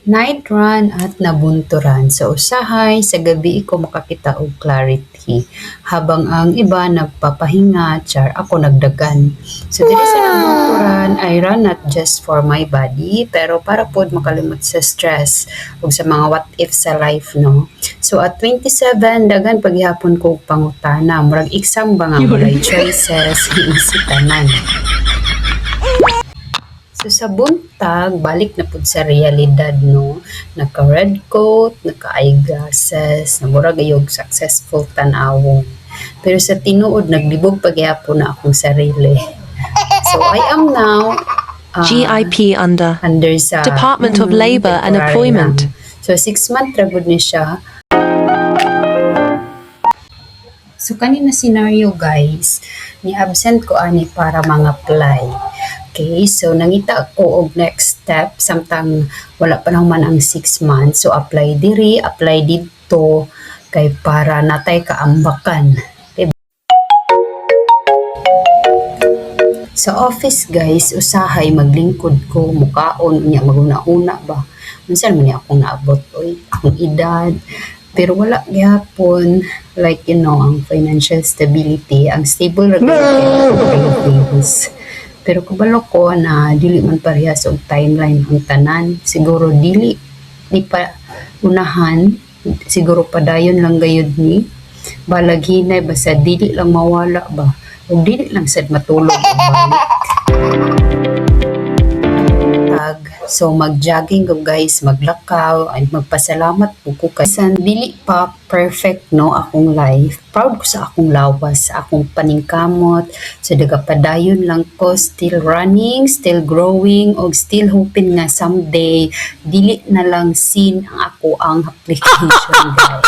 Night run at nabunturan. Sa usahay, sa gabi ko makakita og clarity. Habang ang iba nagpapahinga, char ako nagdagan. So dili sa nabunturan, I run not just for my body, pero para pod makalimot sa stress ug sa mga what if sa life, no? So at 27, dagan paghihapon ko og pangutana. Murag exam ba nga walay choices, sa tanan. So sa buntag, balik na pud sa realidad, no? Naka-red coat, naka-eyeglasses, namura gayog successful tanawon. Pero sa tinuod, naglibog pagyapon na akong sarili. So I am now GIP under sa Department of Labor and temporary Employment. lang. So 6-month trabod ni siya. So kanina scenario guys, ni absent ko ani para mga apply. Okay, so nangita ko og next step samtang wala pa naman ang 6 months. So apply diri, apply dito kay para natay kaambakan. Okay. Sa office guys, usahay maglingkod ko, mukaon unya maguna-una ba. Minsan man ni akong naabot oy, akong edad. Pero wala gyapon like ang financial stability, ang stable ra Philippines. Pero kabalo ko na dili man parehas og timeline ang tanan. Siguro di pa unahan, siguro padayon lang gayud ni. Balag hinay basta dili lang mawala ba. O dili lang sad matulog og balik. So mag-jogging ko guys, maglakaw, ay magpasalamat po ko kasi dili pa perfect no akong life. Proud ko sa akong lawas, sa akong paningkamot, sa padayon lang ko, still running, still growing, og still hoping nga someday dili na lang sin ang ako ang application guys.